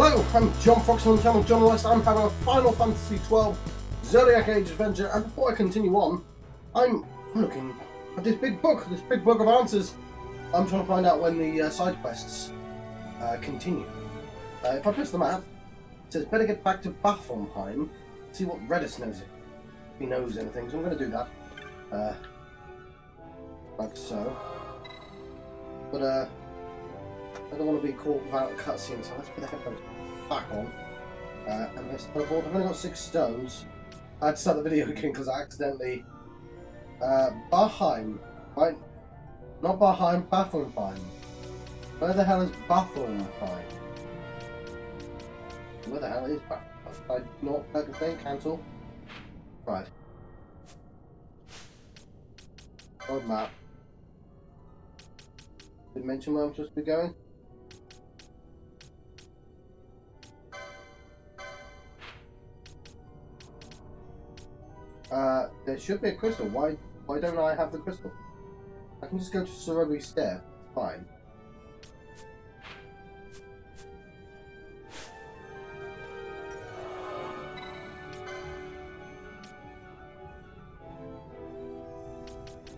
Hello, I'm John Fox on the channel John West. I'm having a Final Fantasy XII Zodiac Age adventure, and before I continue on, I'm looking at this big book of answers. I'm trying to find out when the side quests continue. If I press the map, it says better get back to Baffelheim, see what Reddas knows if he knows anything, so I'm going to do that. Like so. But I don't want to be caught without a cutscene, so let's put the headphones back on. And let's teleport. I've only got 6 stones. I had to start the video again because I accidentally... Barheim, right? Not Barheim, Baffelheim. Where the hell is Baffelheim? Where the hell is Baffelheim? I not that thing, cancel. Right. Road map. Did it mention where I'm supposed to be going? There should be a crystal. Why don't I have the crystal? I can just go to Cerebri Stair. Fine.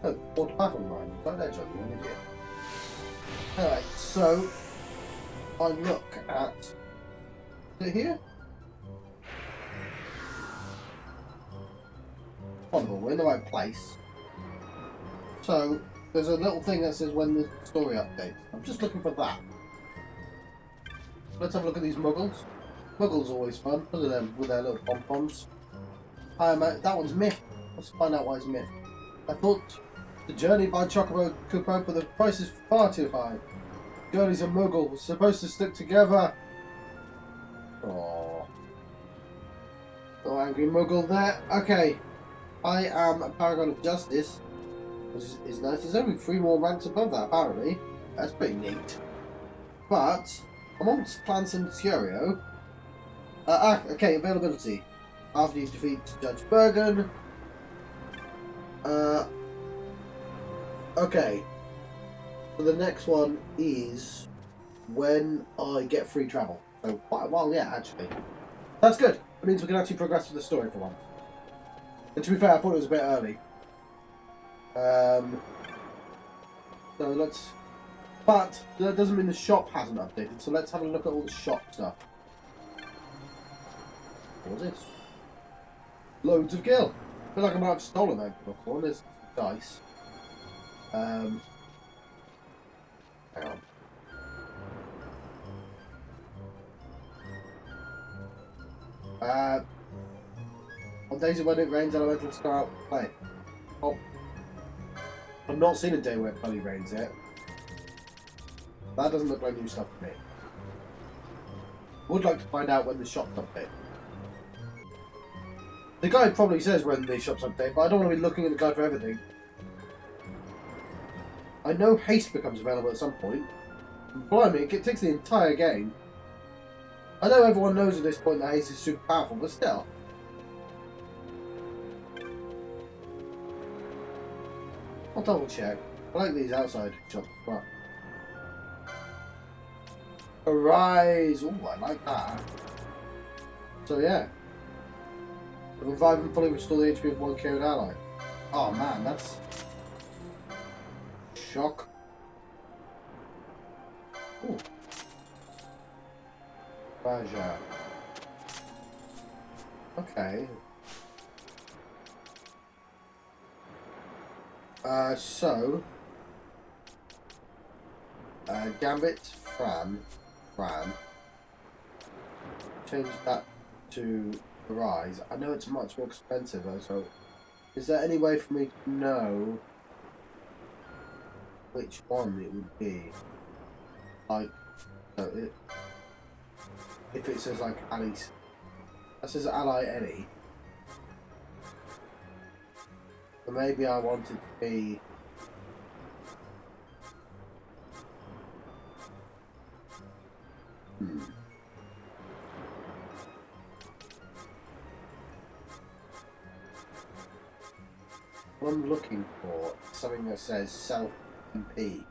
Oh, Port Baffelheim. Don't let joke, an idiot. Alright, so I look at... Is it here? Wonderful, we're in the right place. So, there's a little thing that says when the story updates. I'm just looking for that. Let's have a look at these muggles. Muggles are always fun. Look at them with their little pom-poms. That one's myth. Let's find out why it's myth. I thought the journey by Chocobo could cope, but the price is far too high. Journeys are muggle. We're supposed to stick together. Aww. Little angry muggle there. Okay. I am a Paragon of Justice, which is nice. There's only 3 more ranks above that, apparently. That's pretty neat. But, amongst Clans and Curio... okay, availability. After you defeat Judge Bergen. Okay. So the next one is when I get free travel. So quite a while yet, actually. That's good. It means we can actually progress with the story for once. And to be fair, I thought it was a bit early. So let's... But that doesn't mean the shop hasn't updated, so let's have a look at all the shop stuff. What was this? Loads of gil. I feel like I might have stolen that before. There's dice. Hang on. On days when it rains, elementals go out and play. Oh. I've not seen a day where it bloody rains yet. That doesn't look like new stuff to me. Would like to find out when the shop's update. The guide probably says when the shop's update, but I don't want to be looking at the guide for everything. I know haste becomes available at some point. Blimey, it takes the entire game. I know everyone knows at this point that haste is super powerful, but still. I'll double check. I like these outside shops as well. Arise! Ooh, I like that. So yeah. Revive and fully restore the HP of one carried ally. Oh man, that's... shock. Ooh. Baja. Okay. Gambit, Fran. Change that to Arise. I know it's much more expensive though, so is there any way for me to know which one it would be? Like, if it says like Ally, that says Ally Eddie. But maybe I want it to be... What I'm looking for is something that says self-MP.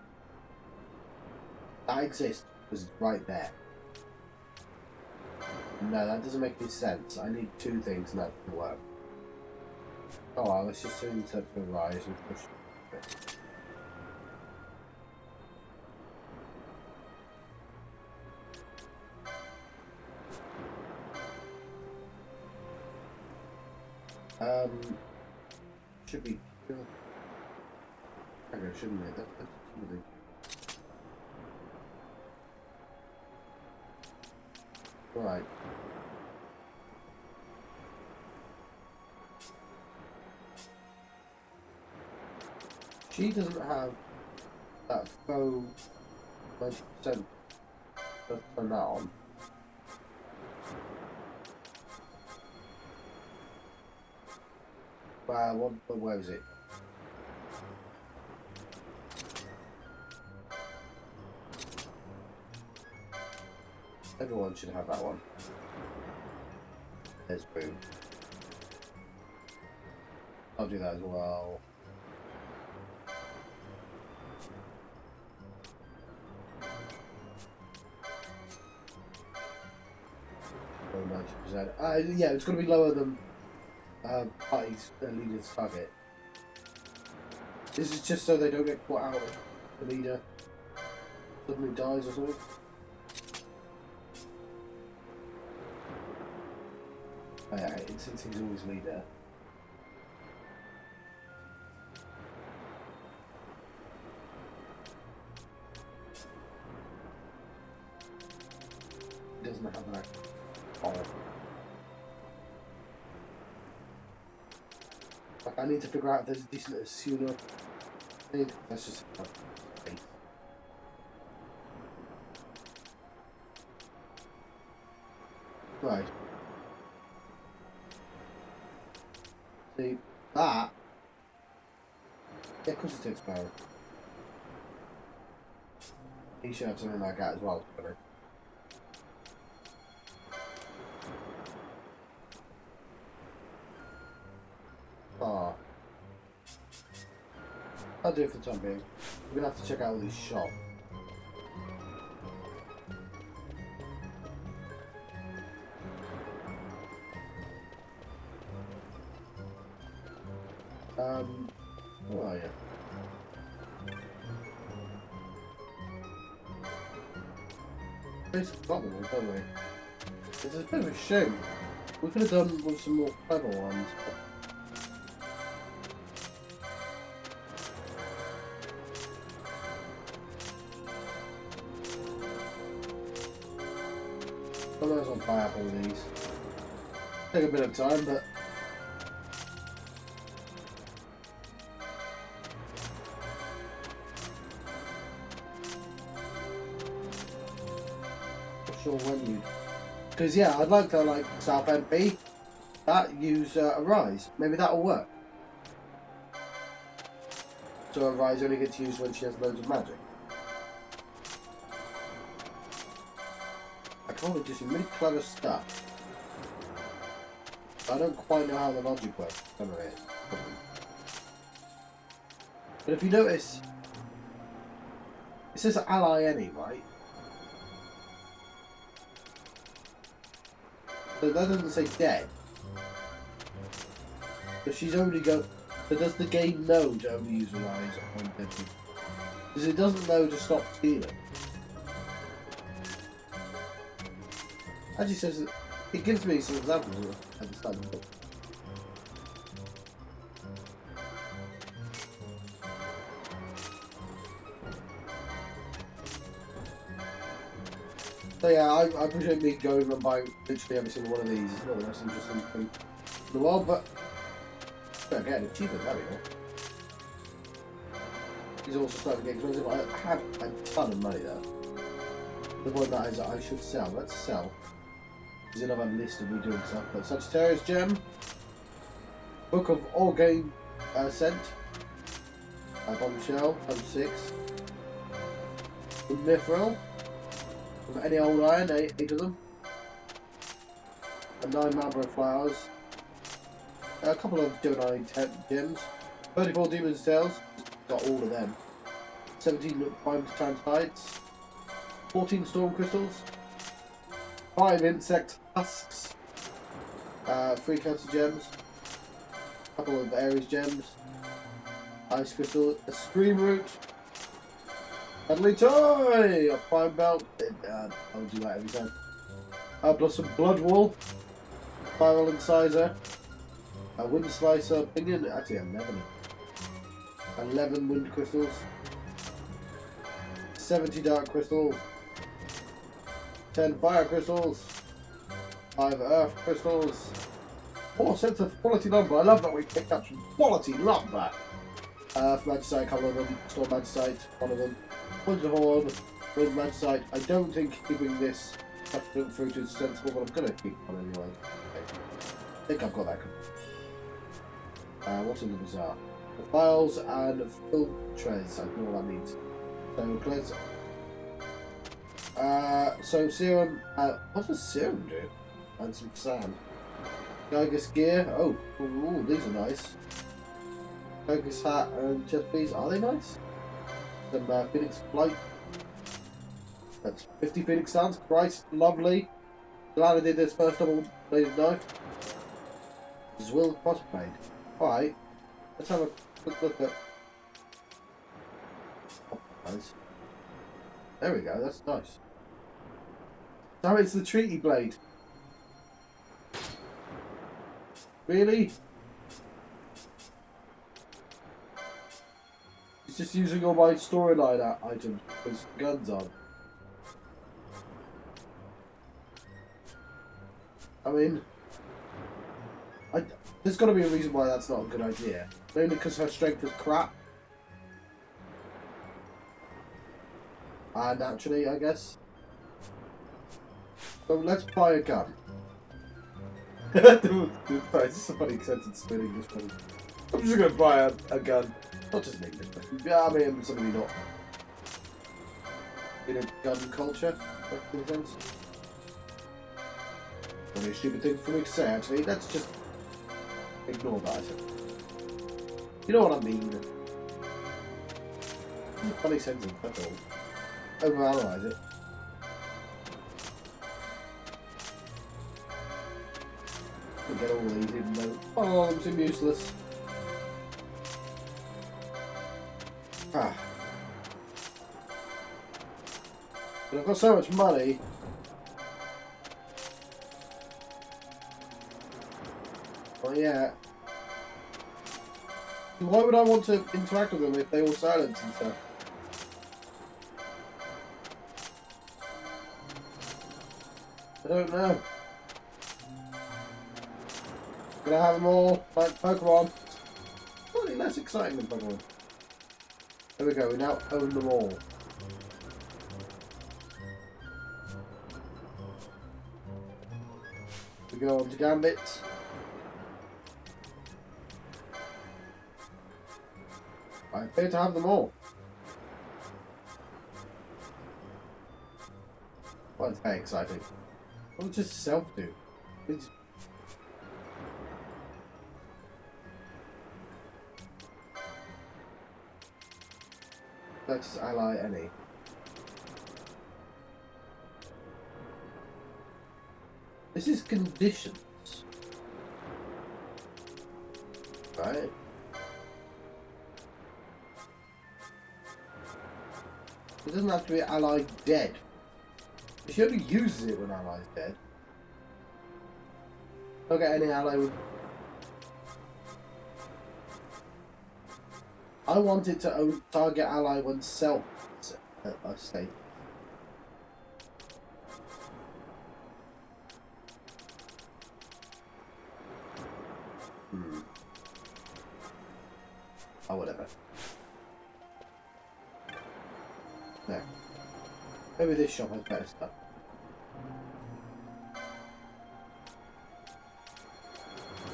That exists because it's right there. No, that doesn't make any sense. I need two things and that doesn't work. Oh well, let's just insert the rise and push it. Should be good. Okay, shouldn't it? That's really... Right. She doesn't have that faux 90% to turn that on. Wow, where is it? Everyone should have that one. There's boom. I'll do that as well. Oh, 90%. Yeah, it's going to be lower than party's leader's target. This is just so they don't get caught out if the leader suddenly dies or something. Oh, yeah, since he's always leader. He doesn't have that. Oh. Like, I need to figure out if there's a decent sooner thing. That's just right. See that? Yeah, of course it takes power. He should have something like that as well. Ah. I'll do it for the time being. We're gonna have to check out all these shops. Where are you? There's a problem, don't we? It's a bit of a shame. We could have done with some more clever ones. I might as well buy up all these. Take a bit of time, but not sure when you. Because yeah, I'd like to like South MP that use a rise. Maybe that'll work. So a rise only gets used when she has loads of magic. I can only do some really clever stuff. I don't quite know how the logic works. Some of it. But if you notice, it says ally any, right? So that doesn't say dead. But she's only go. But does the game know to only use a rise on dead people? Because it doesn't know to stop stealing. Actually says that it gives me some examples at the start of the book. So yeah, I appreciate me going and buying literally every single one of these. It's not the most interesting thing in the world, but better get it cheaper, there we go. These are also starting to get expensive. I have a ton of money there. The point that is that I should sell. Let's sell. There's another list of me doing stuff. But Sagittarius Gem, Book of All Game Scent, Bombshell, times 6, Mithril, from any old iron, 8 of them, and 9 Marlborough Flowers, a couple of Donai gems, 34 Demon's Tails, got all of them, 17 Prime Tides, 14 Storm Crystals, 5 Insect husks, 3 counter gems, a couple of Aries gems, ice crystal, a scream root, cuddly toy, a prime belt. I'll do that every time. Plus some blood wool, spiral incisor, a wind slicer, pinion. Actually, 11 wind crystals, 70 dark crystals, 10 fire crystals, 5 earth crystals, 4 sets of quality lumber. I love that we picked up some quality lumber. For magicite, a couple of them, storm magicite, one of them, Winter Horn, wind magicite. I don't think keeping this succulent fruit is sensible, but I'm going to keep one anyway. Okay. I think I've got that. What's in the bazaar? The files and filtres. I don't know what that means. So cleanse. So serum. What does serum do? And some sand. Geiger's gear. Oh, ooh, these are nice. Geiger's hat and chest piece. Are they nice? Some Phoenix flight. That's 50 Phoenix stands. Christ, lovely. Glad I did this first double-bladed knife. Zwill crossblade. Alright. Let's have a quick look at. Oh, nice. There we go. That's nice. So it's the treaty blade. Really? It's just using all my storyline items because guns on. I mean, there's got to be a reason why that's not a good idea. Mainly because her strength is crap. Naturally, I guess. So let's buy a gun. It's a funny sentence spinning this one. I'm just going to buy a gun. Not just an English person. Yeah, I mean, somebody not in a gun culture. That makes sense. Probably a stupid thing for me to say, actually. Let's just ignore that. You know what I mean. Funny sentence, that's all. Overanalyze it. We'll get all these even though all of them seem useless. Ah. But I've got so much money. Well, yeah. Why would I want to interact with them if they all silence and stuff? I don't know. Gonna have them all like Pokemon. Slightly less exciting than Pokemon. There we go, we now own them all. We go on to Gambit. I appear to have them all. Well, it's very exciting. What does just self do? It's purchase ally any. This is conditions. Right? It doesn't have to be ally dead. She only uses it when ally's dead. Don't get any ally with. I want it to target ally when self state. Oh, whatever. No. Maybe this shop has better stuff.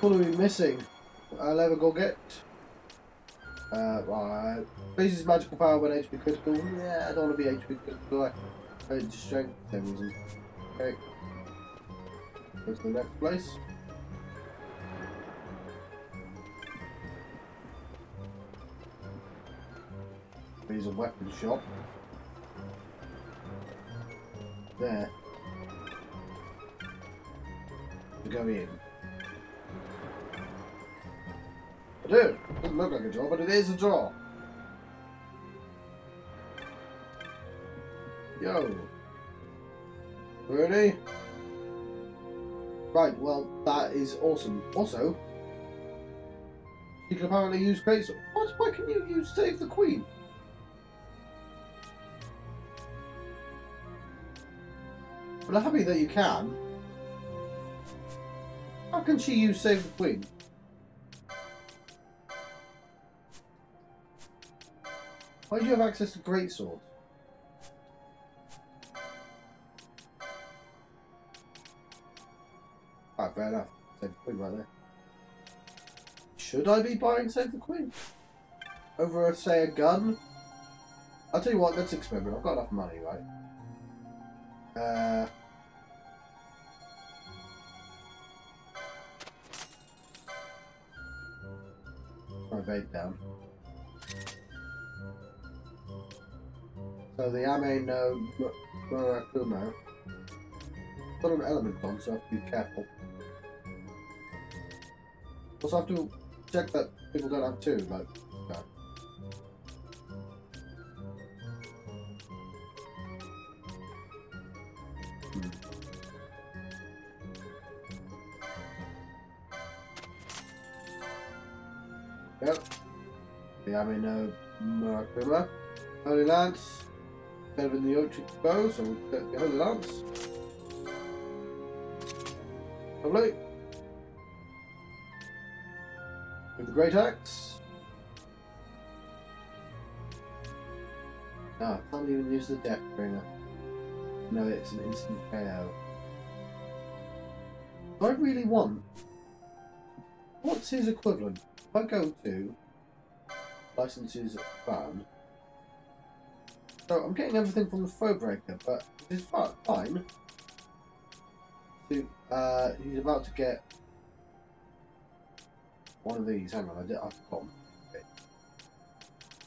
What are we missing? I'll ever go get. Right. Increases magical power when HP critical. Yeah, I don't want to be HP critical. I just strength for some reason. Okay. Go to the next place. There's a weapon shop. There. go in. I do. It doesn't look like a door, but it is a door. Yo. Ready? Right, well, that is awesome. Also, you can apparently use great sword. What? Why can you use Save the Queen? But I'm happy that you can. How can she use Save the Queen? Why do you have access to great swords? Alright, fair enough. Save the Queen right there. Should I be buying Save the Queen? Over, say, a gun? I'll tell you what, let's experiment. I've got enough money, right? My vape down. So the Ame no Murakumo. Got an element on, so I have to be careful. Also, I have to check that people don't have two, like, no. Yep. The Ame no Murakumo. Holy Lance. Better than the E42, so we'll get the Holy Lance. Lovely. With the Great Axe. Ah, I can't even use the Death Bringer. No, it's an instant KO. Do I really want? What's his equivalent? If I go to licenses ban. So I'm getting everything from the Foe Breaker, but it's fine. So, he's about to get one of these. Hang on, I forgot. Okay.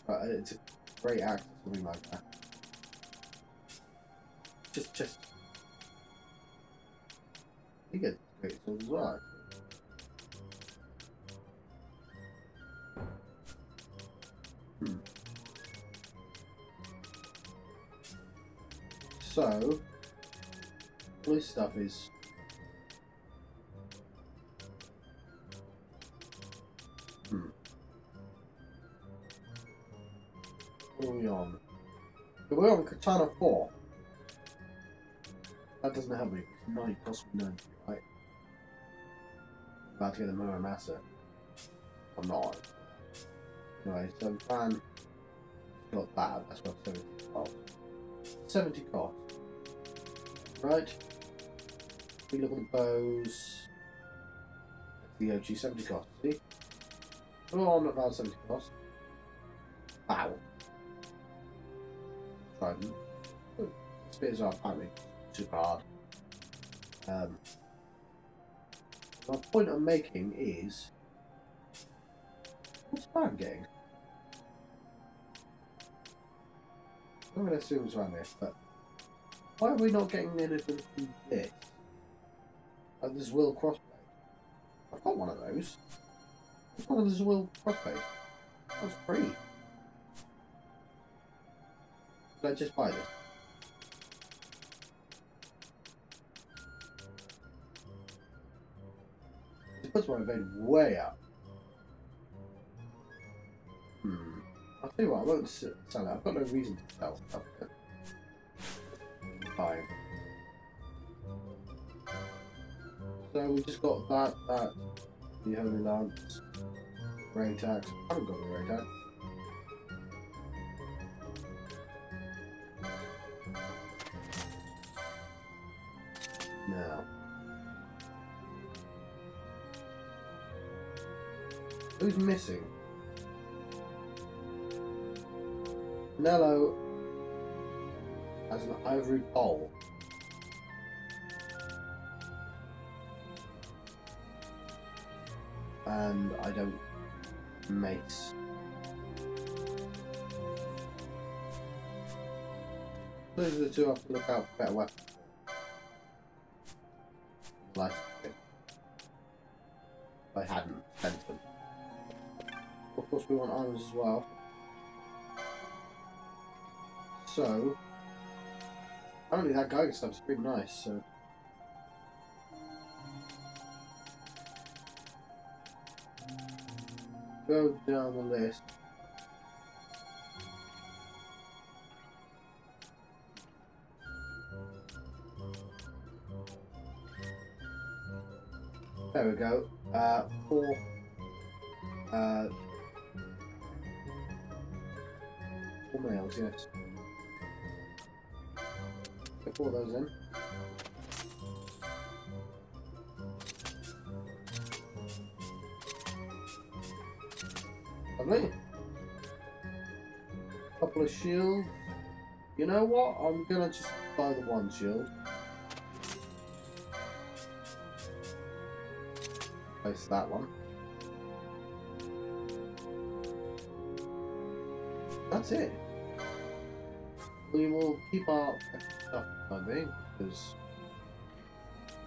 But it's a great axe or something like that. Just. He gets great swords as well. So, all this stuff is what are we on? We're on Katana 4. That doesn't help me. It's 9 cost me 90, right? About to get the Muramasa. Or not. Anyway, so fan got that. That's what 70 cost. 70 cost. Right. We look at the bows. The OG 70 cost. See? Oh, not about 70 cost. Wow. Trident. Spears are apparently super hard. My point I'm making is, what's Fan getting? I'm going to assume it's around this, but why are we not getting anything from this? Like this Will crossblade. I've got one of those. Which one of this Will crossblade? That was free. Did I just buy this? It puts my evade way up. I'll tell you what, I won't sell it. I've got no reason to sell stuff. Fine. So we just got that, the Holy Lance, Great Axe. I haven't got the Great Axe. Now. Who's missing? Nello has an ivory bowl. And I don't mace. Those are the two I have to look out for better weapons. Last bit. of course we want arms as well. So, apparently that Geiger stuff is pretty nice, so... Go down the list. There we go. 4 males, yes. Get 4 of those in. Lovely. Couple of shields. You know what? I'm gonna just buy the 1 shield. Place that one. That's it. We will keep our stuff moving because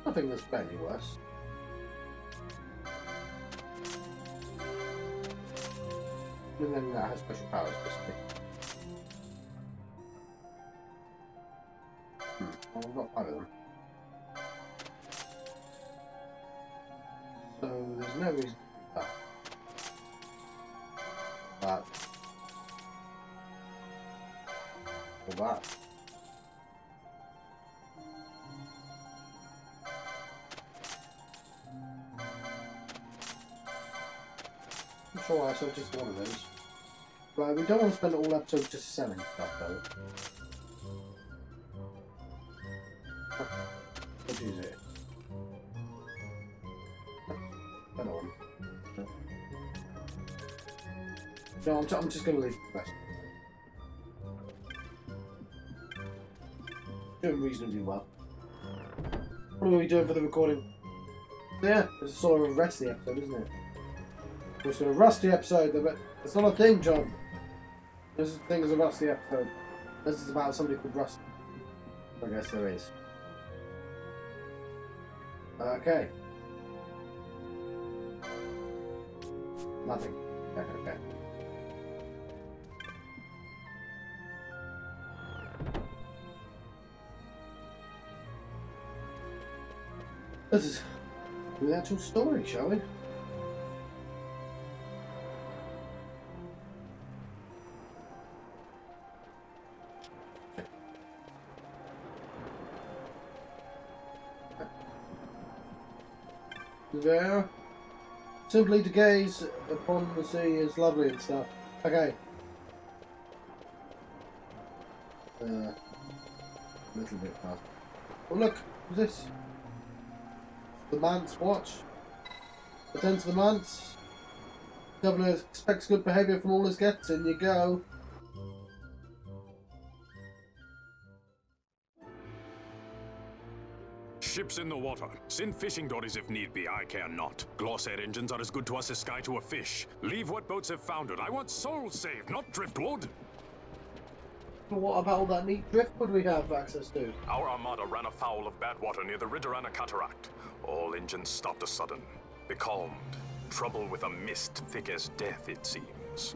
nothing that's any worse. And then that has special powers, basically. Well, I've got 5 of them. So there's no reason to do that. That. Or that. I'm sure I saw just one of those. But we don't want to spend all episode just selling stuff though. Let's use it. Better one. No, I'm just going to leave the rest. Doing reasonably well. What are we doing for the recording? So yeah, it's sort of a rusty episode, isn't it? It's a rusty episode. It's not a thing, John. There's a thing as a rusty episode. This is about somebody called Rusty. I guess there is. Okay. Nothing. Okay. This is the actual story, shall we? There. Simply to gaze upon the sea is lovely and stuff. Okay. A little bit fast. Oh look, what's this? The manse watch. Attend to the manse. Governor expects good behaviour from all his guests. In you go. Ships in the water. Send fishing dories if need be, I care not. Glossair engines are as good to us as sky to a fish. Leave what boats have foundered. I want souls saved, not driftwood. What about all that neat driftwood we have access to? Our armada ran afoul of bad water near the Reddas cataract. All engines stopped a sudden. Becalmed. Trouble with a mist thick as death, it seems.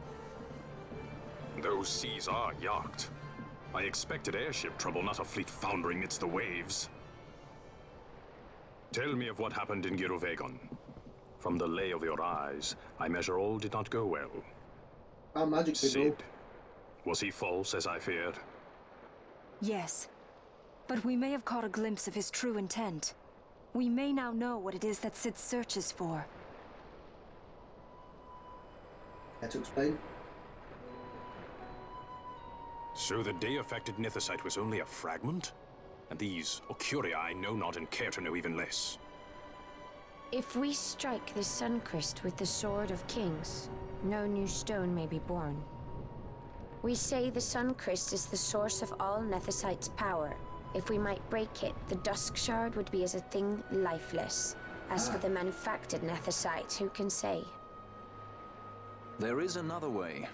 Those seas are yacht. I expected airship trouble, not a fleet foundering amidst the waves. Tell me of what happened in Girovegon. From the lay of your eyes, I measure all did not go well. Our magic signal. Sid. Was he false, as I feared? Yes. But we may have caught a glimpse of his true intent. We may now know what it is that Sid searches for. Care to explain? So the day-affected Nithosite was only a fragment? And these Ocuria I know not and care to know even less. If we strike the Suncrest with the Sword of Kings, no new stone may be born. We say the Suncrest is the source of all Nethosite's power. If we might break it, the Dusk Shard would be as a thing lifeless. As for the manufactured Nethosite, who can say? There is another way.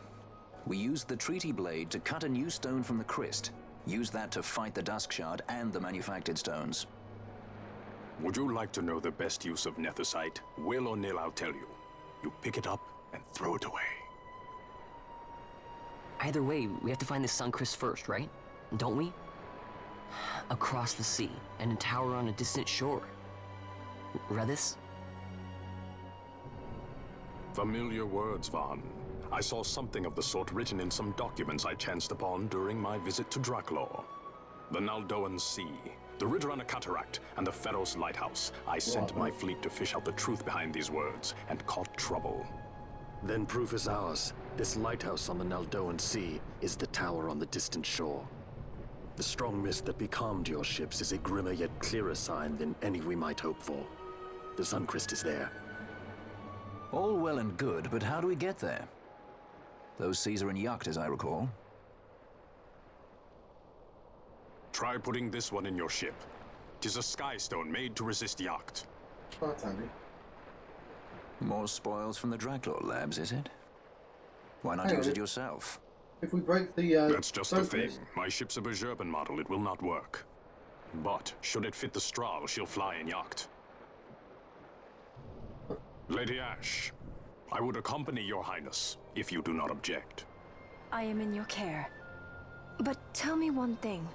We use the Treaty Blade to cut a new stone from the Crest. Use that to fight the Dusk Shard and the manufactured stones. Would you like to know the best use of Nethosite? Will or nil, I'll tell you. You pick it up and throw it away. Either way, we have to find the Suncrest first, right? Don't we? Across the sea, and a tower on a distant shore. Reddas? Familiar words, Vaughn. I saw something of the sort written in some documents I chanced upon during my visit to Draklor. The Naldoan Sea, the Ridderana Cataract, and the Pharos Lighthouse. I sent my fleet to fish out the truth behind these words, and caught trouble. Then proof is ours. This lighthouse on the Naldoan Sea is the tower on the distant shore. The strong mist that becalmed your ships is a grimmer yet clearer sign than any we might hope for. The Suncrest is there. All well and good, but how do we get there? Those seas are in Yacht, as I recall. Try putting this one in your ship. 'Tis a skystone made to resist Yacht. Oh, that's handy. More spoils from the Draklor labs, is it? Why not use it yourself? If we break the That's just the thing. My ship's a Bergerben model. It will not work. But should it fit the Strahl, she'll fly in Yacht. Lady Ash, I would accompany your highness, if you do not object. I am in your care. But tell me one thing.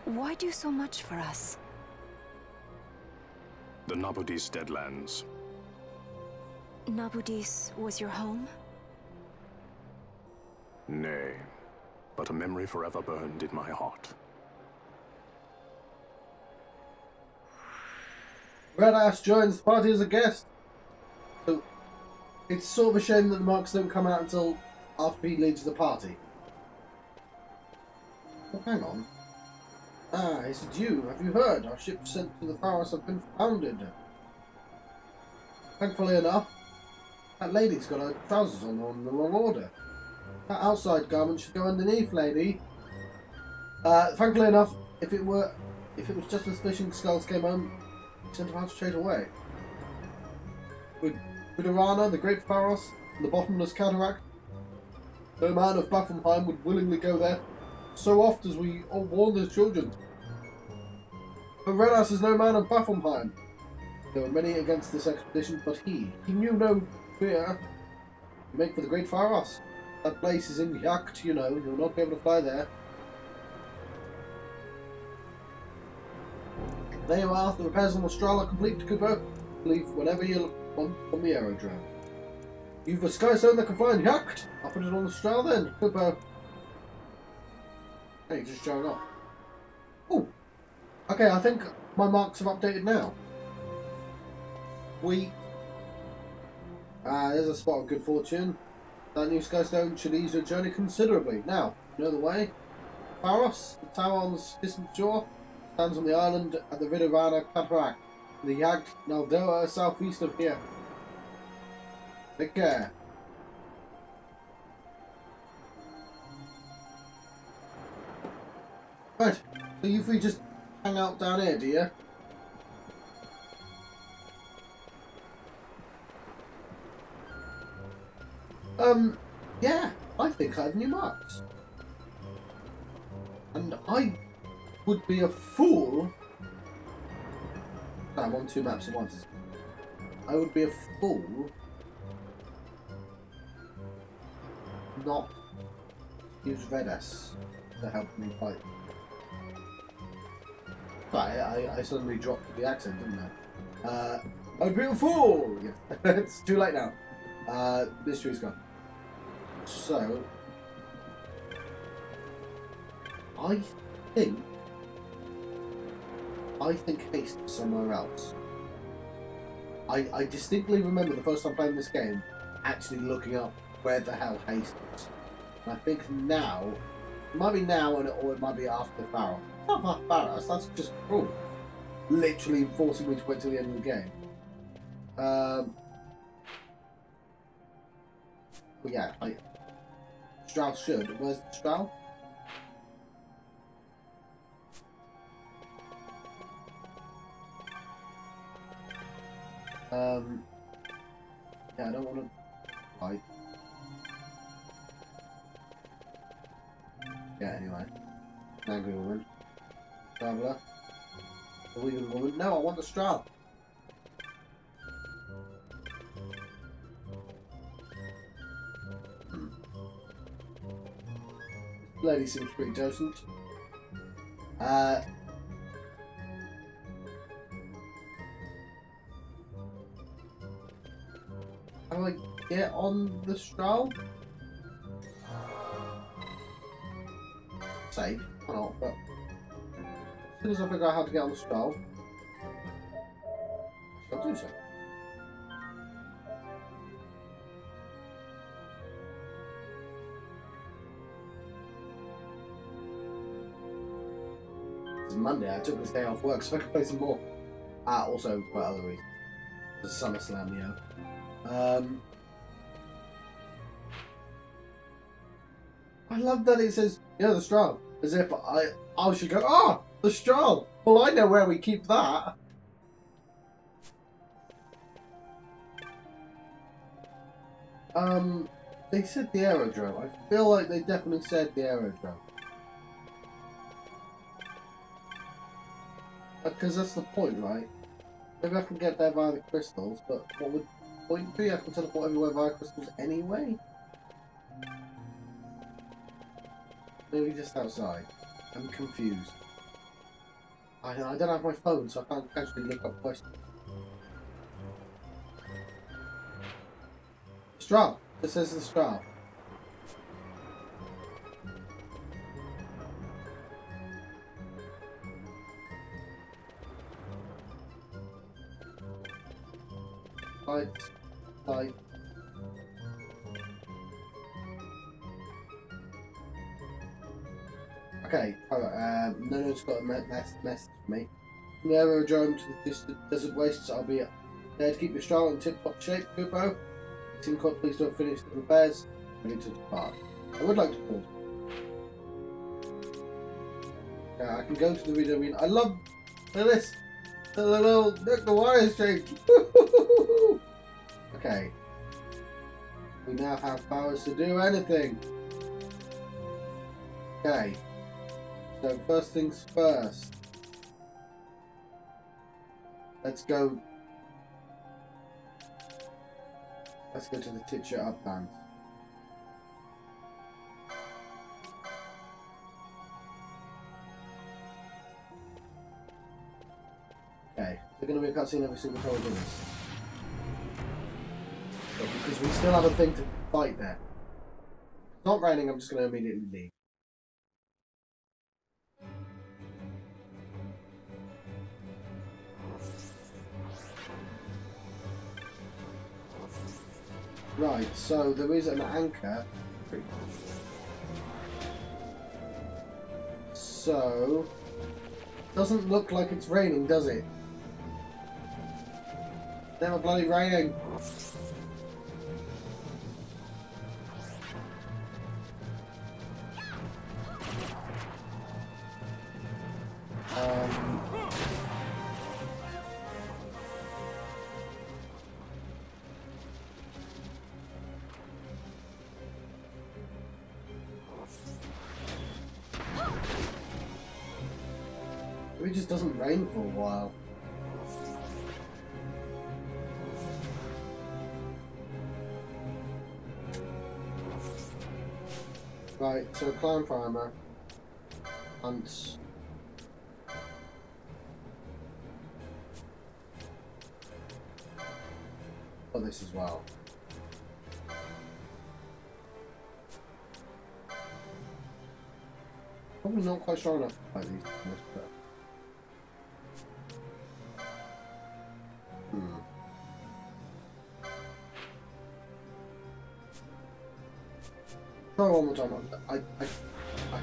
Why do so much for us? The Nabudis Deadlands. Nabudis was your home? Nay, but a memory forever burned in my heart. Reddas joins the party as a guest. So, it's sort of a shame that the marks don't come out until after he leaves the party. Oh, hang on. Ah, is it you? Have you heard? Our ships sent to the Pharos have been founded. Thankfully enough, that lady's got her trousers on the wrong order. That outside garment should go underneath, lady. Thankfully enough, if it was just as fishing skulls came home, we sent them out straight away. With Ridderana, the Great Pharos, and the Bottomless Cataract, no man of Baffelheim would willingly go there so oft as we all warned the children. But Reddas is no man of Baffelheim. There were many against this expedition, but he knew no fear. You make for the Great Pharos. That place is in Yacht, you know. You'll not be able to fly there. There you are. The repairs on the Strahl are complete, Cooper. Leave whenever you want on the aerodrome. You've a skystone that can fly in Yacht. I'll put it on the Strahl then, Cooper. Hey, just showing up. Oh, okay. I think my marks have updated now. There's a spot of good fortune. That new skystone should ease your journey considerably. Now, you know the way. Pharos, the tower on the distant shore, stands on the island at the Ridderana Cataract. The Yacht Naldoa southeast of here. Take care. Right, so you three just hang out down here, do you? Yeah, I think I have new marks. And I would be a fool... I'm on two maps at once. I would be a fool not use Reddas to help me fight. I suddenly dropped the accent, didn't I? I'd be a fool! Yeah. It's too late now. Mystery's gone. So, I think Haste is somewhere else. I distinctly remember the first time playing this game actually looking up where the hell Haste is. And I think now, it might be now or it might be after Pharos. Not after Pharos, that's just cruel. Literally forcing me to wait till the end of the game. But yeah, Strahl should. Where's the Strahl? Yeah, I don't want to fight. Yeah, anyway. Angry woman. Traveller. The weird woman. No, I want the Strahl. Lady seems pretty decent. How do I get on the straw? Save, why not? But as soon as I figure out how to get on the straw, I'll do so. It's Monday. I took this day off work so I could play some more. Also for other reasons. The SummerSlam, yeah. I love that it says, yeah, the straw. As if I should go, ah, the straw. Well, I know where we keep that. They said the aerodrome. I feel like they definitely said the aerodrome. Because that's the point, right? Maybe I can get there via the crystals, but what would the point be? I can teleport everywhere via crystals anyway? Maybe just outside. I'm confused. I don't have my phone, so I can't actually look up questions. Straw! This says the straw. Light. Okay, alright, Nono's got a message for me. From the aerodrome to the distant desert wastes, I'll be there to keep your straw in tip-top shape, Kupo. Team Cod, please don't finish the repairs. Ready to depart. I would like to pause. Yeah, I can go to the video arena. I love... Look at this! Look, the wires changed! Okay. We now have powers to do anything. Okay. So first things first. Let's go to the teacher uplands. Okay, there's going to be a cutscene every single time we do this. But because we still have a thing to fight there. If it's not raining, I'm just going to immediately leave. Right, so there is an anchor. So, doesn't look like it's raining, does it? It's never bloody raining. It just doesn't rain for a while. Right, so climb primer. Hunt. Oh, this as well. Probably not quite strong enough to fight these things, but... Try one more time. I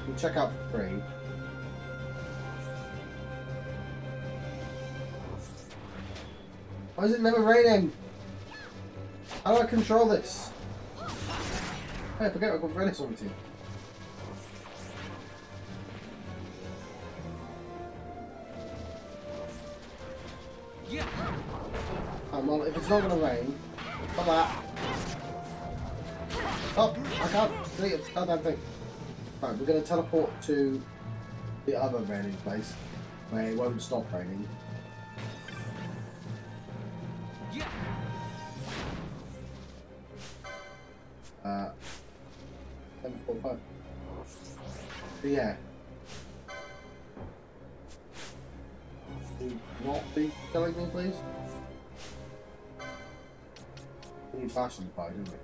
can check out for free. Why is it never raining? How do I control this? Hey, I forget I've got Reddas on the team. Well, if it's not going to rain, stop that. Oh, I can't see it. Goddamn thing. Right, we're going to teleport to the other raining place where it won't stop raining. 7:45. Yeah. Do not be killing me, please. We need passion pie, don't we?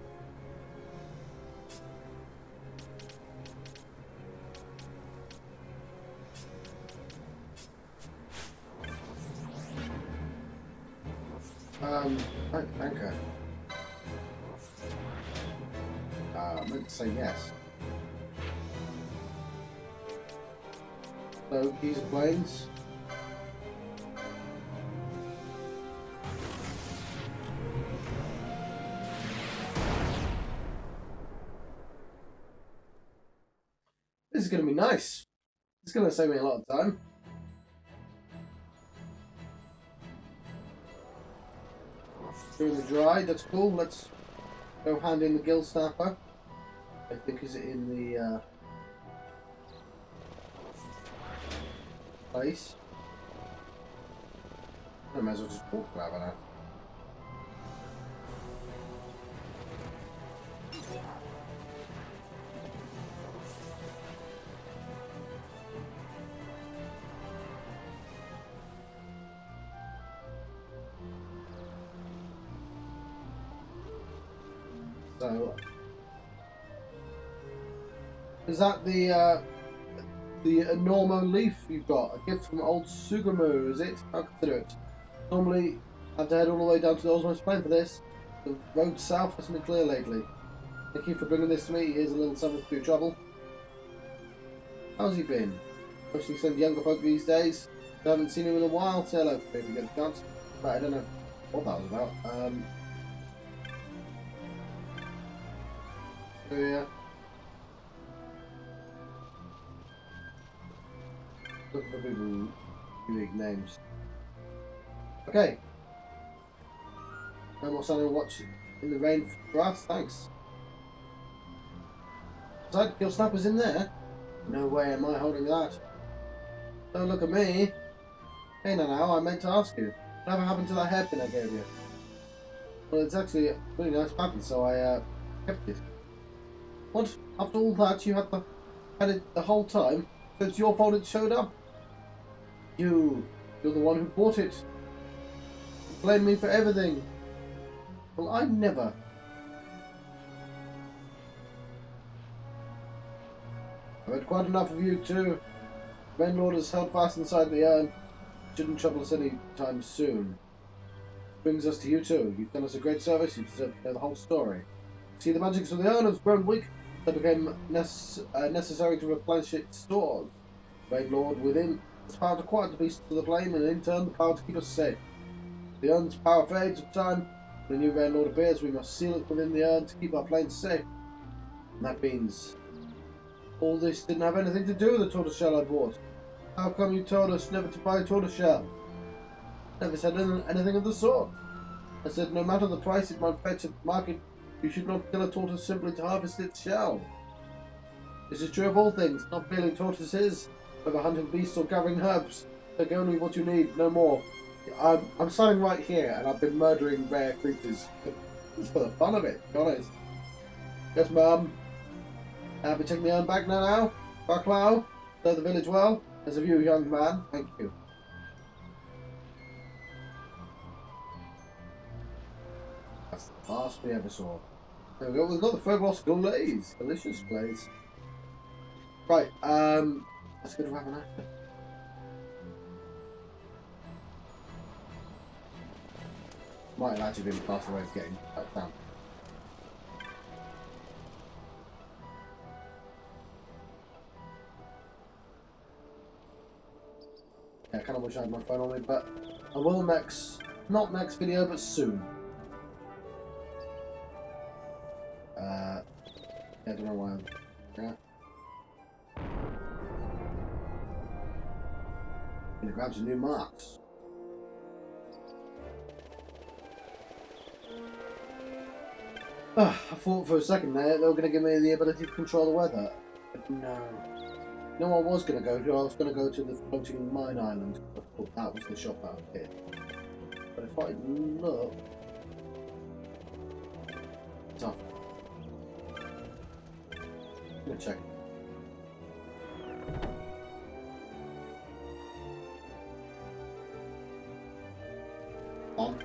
Thank her. I meant to say yes. So, keys of planes. This is going to be nice. It's going to save me a lot of time. Through the dry, that's cool. Let's go hand in the gill snapper. I think is it in the place. I might as well just walk grab it out. So, is that the Normo leaf you've got? A gift from old Sugamo, is it? I'll consider it. Normally, I have to head all the way down to the Osmos Plain for this. The road south hasn't been clear lately. Thank you for bringing this to me. Here's a little something for your trouble. How's he been? Mostly some younger folk these days. I haven't seen him in a while. Say hello if you get the chance. But I don't know what that was about. So yeah. Looking for people with unique names. Okay. No more standing and watch in the rain for us, thanks. Besides, your snapper's in there? No way am I holding that. Don't look at me. Hey now, I meant to ask you. Whatever happened to that hairpin I gave you? Well, it's actually a really nice pattern, so I kept it. What? After all that, you had it the whole time? So it's your fault it showed up? You're the one who bought it. You blame me for everything. Well, I never. I've had quite enough of you too. The Rainlord is held fast inside the urn. Shouldn't trouble us any time soon. Brings us to you too. You've done us a great service. You deserve to know the whole story. See, the magics of the urn have grown weak. They became necessary to replenish its stores. Rainlord within has power to quiet the beasts of the flame, and in turn the power to keep us safe. The urn's power fades with time. When a new Rainlord appears, we must seal it within the urn to keep our planes safe. And that means all this didn't have anything to do with the tortoiseshell I bought. How come you told us never to buy a tortoiseshell? Never said anything of the sort. I said no matter the price it might fetch at the market, you should not kill a tortoise simply to harvest its shell. This is true of all things, not killing tortoises, whether hunting beasts or gathering herbs. Take only what you need, no more. I'm standing right here and I've been murdering rare creatures. Just for the fun of it, to be honest. Yes, ma'am. I'll be taking the urn back now. Baklau, serve the village well. As of you, young man, thank you. That's the last we ever saw. There we go, we've got the Phobos glaze. Delicious glaze. Right, let's go to Ravenafter. Might have actually been the faster way of getting that down. Yeah, I kind of wish I had my phone on me, but I will not next video, but soon. Yeah, I don't know why I'm... Yeah. I'm gonna grab some new marks. I thought for a second there they were going to give me the ability to control the weather. But no. You know what I was going to go to? I was going to go to the floating mine island. I thought that was the shop out here. But if I look... Tough. I'm going to check. On.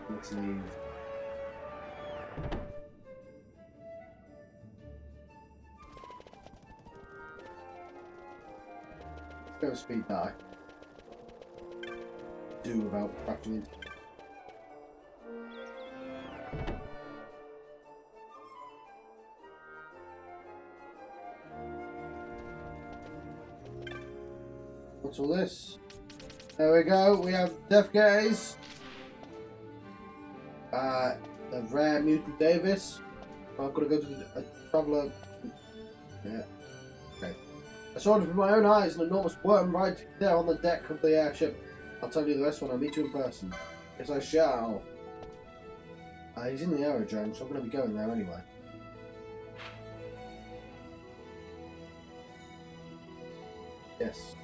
Let's leave. Let's go speed die. Do without crashing into. What's all this? There we go. We have Death Gaze. The rare mutant Davis. I've got to go to a traveller. Yeah. Okay. I saw it with my own eyes, an enormous worm right there on the deck of the airship. I'll tell you the rest when I meet you in person. Yes, I shall. He's in the aerodrome, so I'm going to be going there anyway. Yes.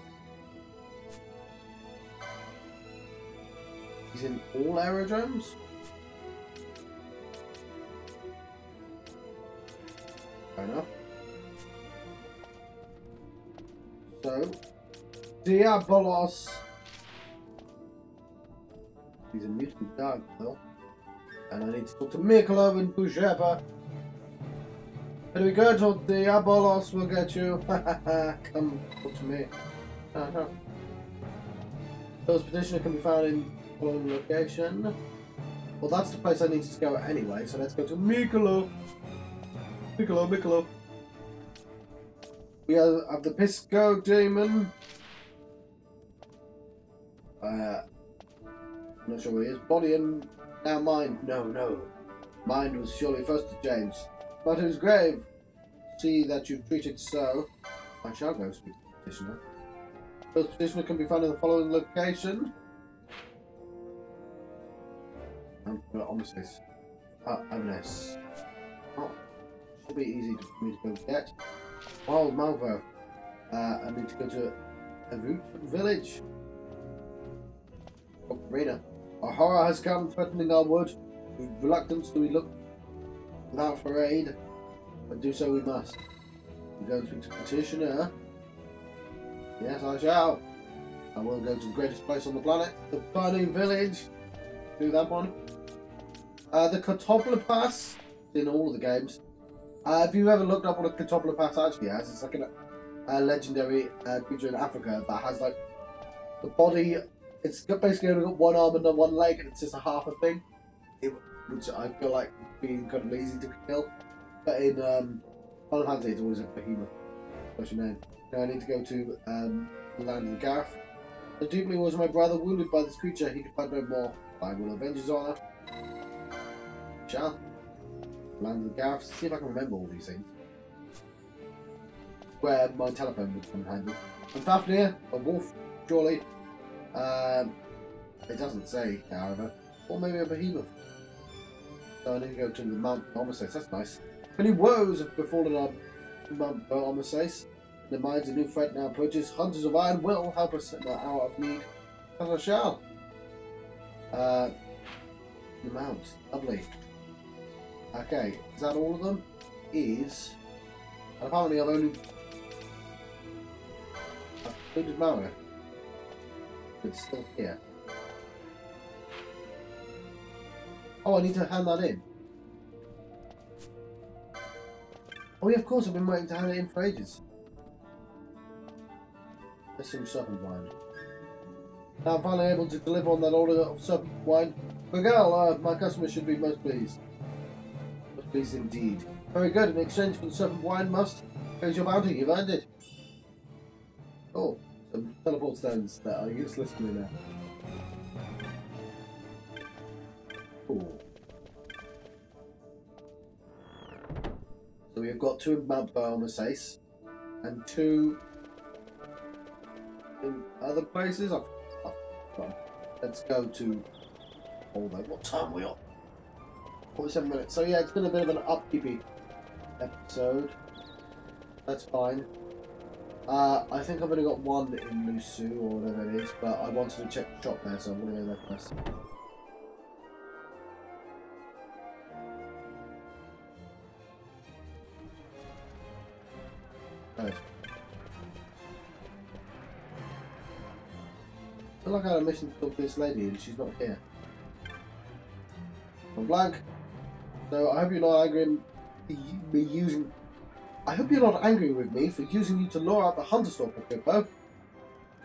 He's in all aerodromes? Fair enough. So, Diabolos. He's a mutant dog, though. And I need to talk to Mikolo and Bujeba. Very good, or Diabolos will get you. Come talk to me. Those petitioner can be found in the following location. Well, that's the place I needed to go anyway, so let's go to Mikolo. Mikolo. We have the Pisco Demon. I'm not sure where he is. Body and now mind. No. Mind was surely first to change. But his grave. See that you've treated so. I shall go speak to the petitioner. First petitioner can be found in the following location. On this case. Agnes. Oh, should be easy for me to go get. Oh, Malvo. I need to go to a root village. Oh, Rena. A horror has come threatening our wood. With reluctance do we look without for aid, but do so we must. We go to the petitioner. Yes, I shall. I will go to the greatest place on the planet, the burning village. Do that one. The Catopla Pass in all of the games. Have you ever looked up what a Catopla Pass actually has? It's like a legendary creature in Africa that has like the body. It's basically only got one arm and one leg, and it's just a half a thing, which I feel like being incredibly easy to kill. But in Final Fantasy, it's always a behemoth. Special name. Now I need to go to the land of the Garth. So deeply was my brother wounded by this creature. He could find no more. I will avenge his honor. Shall. Land of the Garth. See if I can remember all these things. Where my telephone would come in handy. And Fafnir, a wolf, surely. It doesn't say, however. Or maybe a behemoth. So I need to go to the Mount Omasis. That's nice. Many woes have befallen on Mount Omasis. In the minds a new threat now approaches. Hunters of iron will help us in our hour of need. As I shall. The Mount. Lovely. Okay, is that all of them? Is. And apparently I've included Mara. It's still here. Oh, I need to hand that in. Oh yeah, of course, I've been waiting to hand it in for ages. There's some serpent wine. Now I'm finally able to deliver on that order of serpent wine. Miguel, my customer should be most pleased. Most pleased indeed. Very good, in exchange for the serpent wine must. Here's your bounty, you've earned it. Oh, some teleport stones that are useless to me now. Cool. So we've got 2 in Mount Omasis and 2 in other places. Let's go to. Hold on, what time are we on? 47 minutes. So yeah, it's been a bit of an upkeepy episode. That's fine. I think I've only got 1 in Lusu or whatever it is, but I wanted to check the shop there, so I'm going to go there first. Right. I feel like I had a mission to talk to this lady and she's not here. I'm blank. So I hope you're not angry with me using. I hope you're not angry with me for using you to lure out the hunter stalker, Pippo.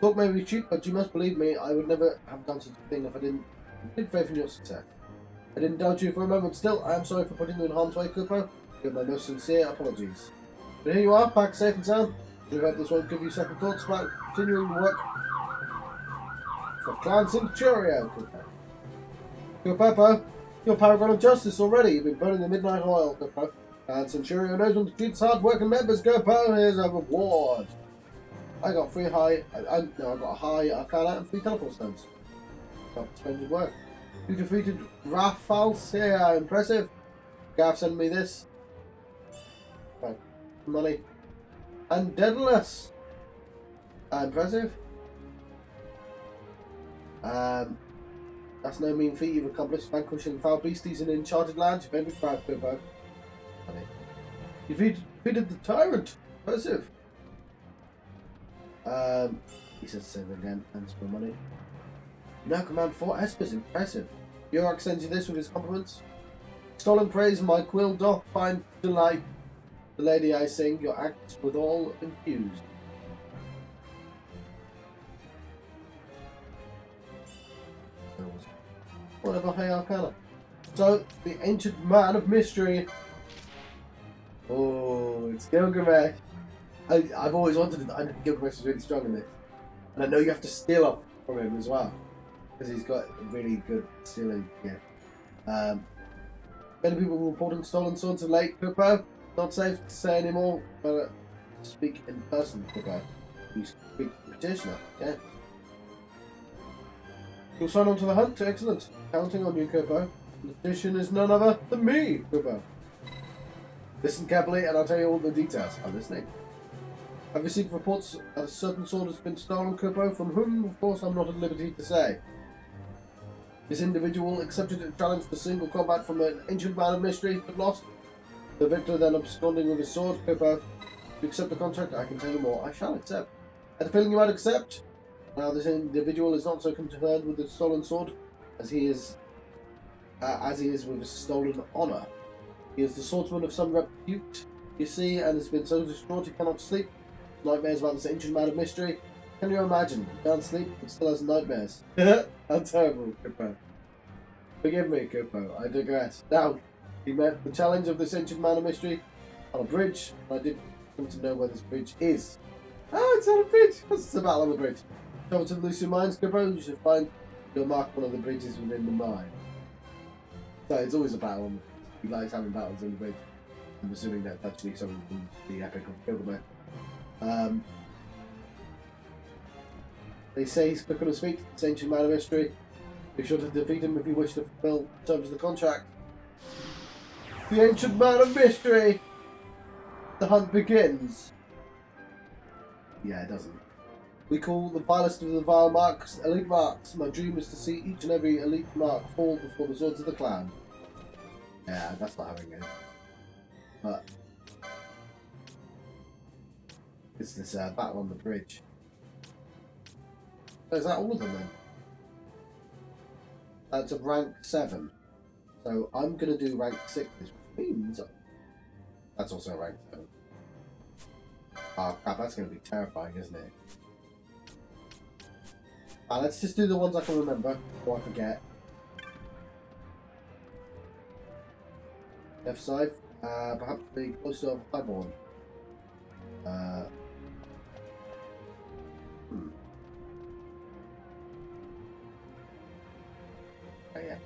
Talk may be cheap, but you must believe me, I would never have done such a thing if I didn't have faith in your success. I didn't doubt you for a moment. Still, I am sorry for putting you in harm's way, Pippo. Give my most sincere apologies. But here you are, back safe and sound. We hope this won't give you second thoughts about continuing to work for Clan Centurio, Pippo. Pippo, you're paragon of justice already. You've been burning the midnight oil, Pippo. Clan Centurio knows when to treat hard-working members. Pippo, here's a reward. I got I got a high arcana and 3 teleport stones. Got splendid work. You defeated Raffals. Yeah, impressive. Gav sent me this. Right. Money. And Deadless. Impressive. That's no mean feat you've accomplished, vanquishing foul beasties in enchanted lands. You made me proud, Pippo. Money. You defeated the tyrant. Impressive. He says the same again. Thanks for money. You now command 4 espers. Impressive. Zodiac sends you this with his compliments. Stolen praise my quill doth find delight. The lady I sing, your acts withal infused. Whatever, hey Arcana. So, the ancient man of mystery. Oh, it's Gilgamesh. I've always wanted to. I think Gilgamesh is really strong in this. And I know you have to steal up from him as well. Because he's got a really good stealing gear. Many people reporting stolen swords of late, Pippo. Not safe to say anymore, but speak in person, Pippo. You speak petitioner, yeah. You'll sign on to the hunt, excellent. Counting on you, Pippo. The petition is none other than me, Pippo. Listen carefully and I'll tell you all the details. I'm listening. I've received reports that a certain sword has been stolen, Pippo, from whom, of course, I'm not at liberty to say. This individual accepted a challenge for single combat from an ancient man of mystery, but lost. The victor then absconding with his sword, Pippo. If you accept the contract, I can tell you more. I shall accept. I had a feeling you might accept. Now, this individual is not so concerned with the stolen sword as he is with his stolen honour. He is the swordsman of some repute, you see, and has been so distraught he cannot sleep. Nightmares about this ancient man of mystery. Can you imagine? He can't sleep, but still has nightmares. How terrible, Pippo. Forgive me, Pippo. I digress. Now, he met the challenge of this ancient man of mystery on a bridge, and I did come to know where this bridge is. Oh, it's on a bridge! What's the battle on the bridge? Travel to the Lucian Mines, Pippo. You should find you'll mark one of the bridges within the mine. So it's always a battle. He likes having battles on the bridge. I'm assuming that's actually something from the Epic of Gilgamesh. They say he's quick on his feet, this ancient man of mystery. Be sure to defeat him if you wish to fulfill the terms of the contract. The ancient man of mystery! The hunt begins. Yeah, it doesn't. We call the vilest of the vile marks elite marks. My dream is to see each and every elite mark fall before the swords of the clan. Yeah, that's not having it. But it's this battle on the bridge. So is that all of them then? That's a rank 7. So I'm going to do rank 6, which means that's also a rank 7. Oh crap, that's going to be terrifying, isn't it? Let's just do the ones I can remember before I forget. F5, perhaps the closer of Highborn. Oh yeah.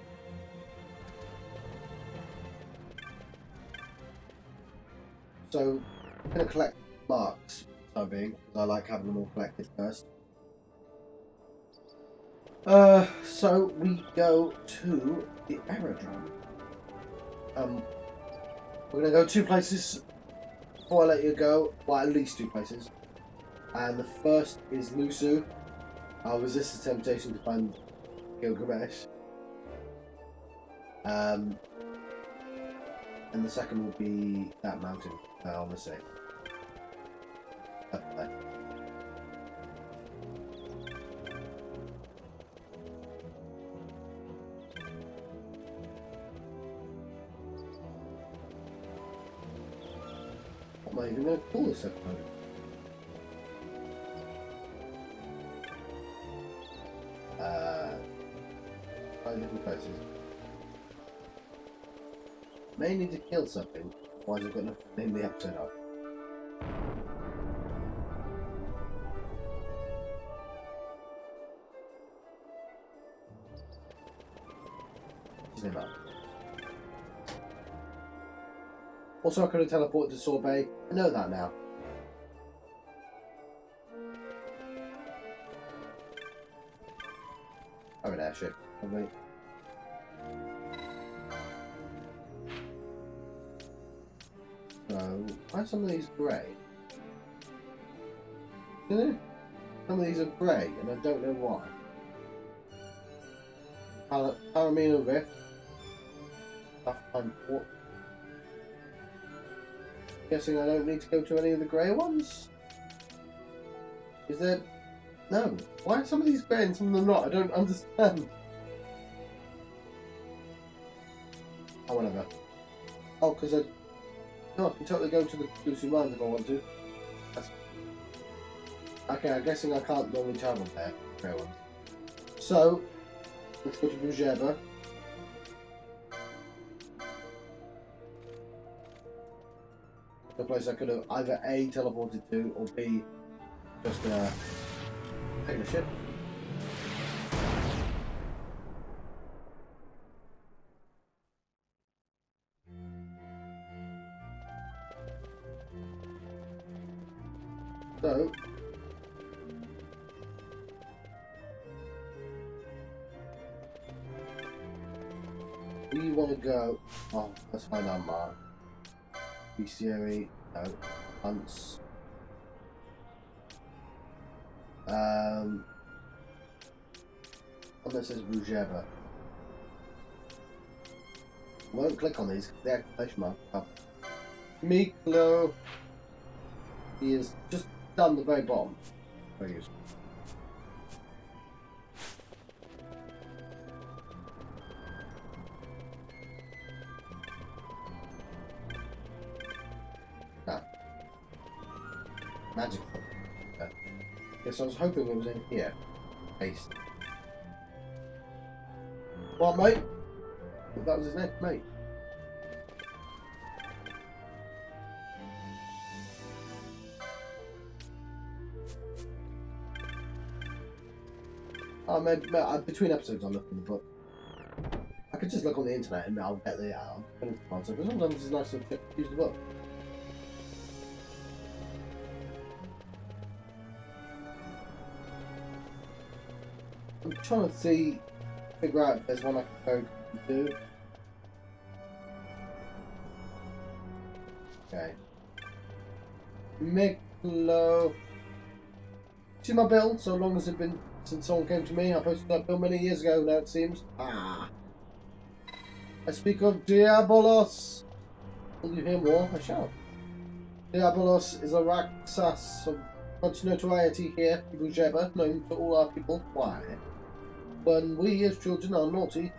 So I'm going to collect marks, for the time being, because I like having them all collected first. So we go to the aerodrome. We're going to go 2 places before I let you go. Well, at least 2 places. And the first is Lusu. I'll resist the temptation to find Gilgamesh. And the second will be that mountain on the sea. up there. What am I even going to call this episode? 5 different places. May need to kill something, otherwise I've got nothing to name the episode of. Also, I could have teleported to Sorbet. I know that now. Oh, an airship, probably. So, why are some of these grey? You know? Some of these are grey, and I don't know why. Paramino Rift. Lifetime Port. Guessing I don't need to go to any of the grey ones? Is there... No. Why are some of these grey and some of them not? I don't understand. Oh, whatever. Oh, because I... No, I can totally go to the Lucy Mines if I want to. That's... Okay, I'm guessing I can't normally travel there. Grey ones. So, let's go to Brugeba. The place I could have either A, teleported to, or B, just taken a ship. So, we want to go. Oh, let's find our mark. Bestiary, no. Hunts. One that says Brugeba. Won't click on these because the exclamation mark up. Miklo. He is just down the very bottom. Very useful. Magic. Yes, I was hoping it was in here. Paste. What, mate? That was his name, mate. Oh, maybe between episodes I'll look in the book. I could just look on the internet and I'll get the answer, but sometimes it's nice to use the book. I'm trying to figure out if there's one I can go do. Okay. Miklo. See my bill? So long as it's been since someone came to me. I posted that bill many years ago now, it seems. Ah. I speak of Diabolos. Will you hear more? I shall. Diabolos is a Raksas of much notoriety here in Brugeba, known to all our people. Why? When we as children are naughty,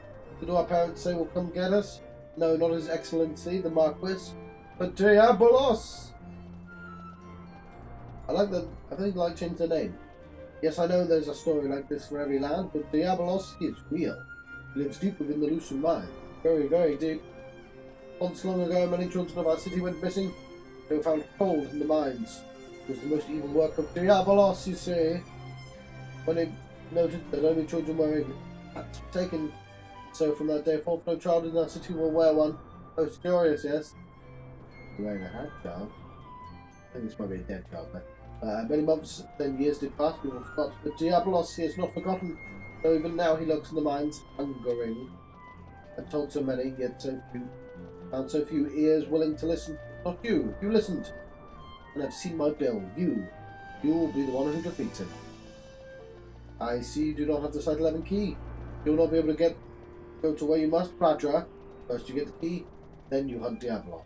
do our parents say will come get us? No, not His Excellency, the Marquis, but Diabolos! I think I like change the name. Yes, I know there's a story like this for every land, but Diabolos is real. He lives deep within the Lucian mine. Very, very deep. Once long ago, many children of our city went missing. They were found cold in the mines. It was the most evil work of Diabolos, you see. When they noted that only children were taken, so from that day forth, no child in our city will wear one. Most curious, yes. Wearing a hat, child. I think this might be a dead child there. Many months, then years did pass, people forgot. But Diabolos, he has not forgotten. Though even now he lurks in the mines, hungering. And told so many, yet so few. Found so few ears willing to listen. Not you. You listened. And have seen my bill. You will be the one who defeats him. I see you do not have the Site 11 key. You will not be able to go to where you must, Pradra. First you get the key, then you hunt Diabolos.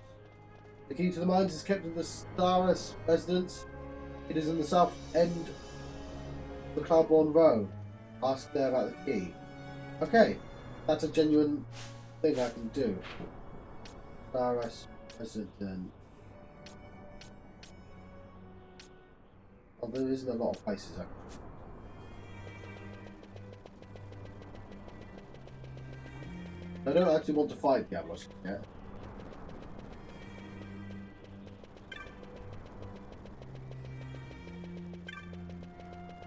The key to the mines is kept in the Staris residence. It is in the south end of the Cloudborn Row. Ask there about the key. Okay, that's a genuine thing I can do. Star Resident. Well, there isn't a lot of places I can. I don't actually want to fight Diablos yet.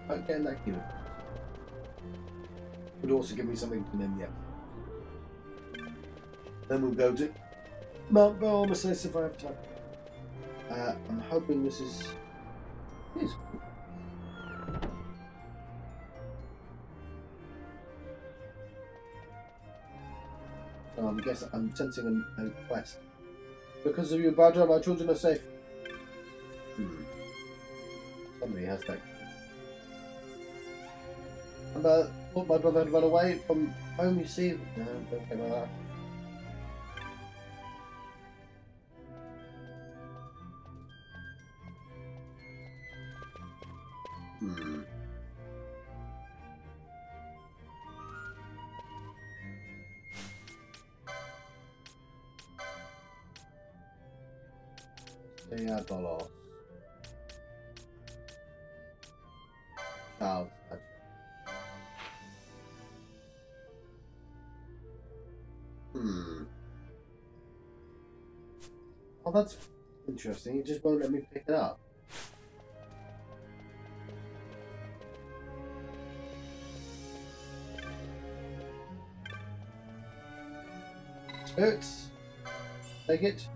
Okay, that cute. Would also give me something to name yet. Then we'll go to Mount Belmasis if I have time. I'm hoping this is. Cool. Oh, I guess I'm sensing a quest. Because of you, Badger, my children are safe. Somebody has that. I thought my brother had run away from home, you see. No, don't care about that. $. Oh, oh, that's interesting. It just won't let me pick it up. Spirits, take it.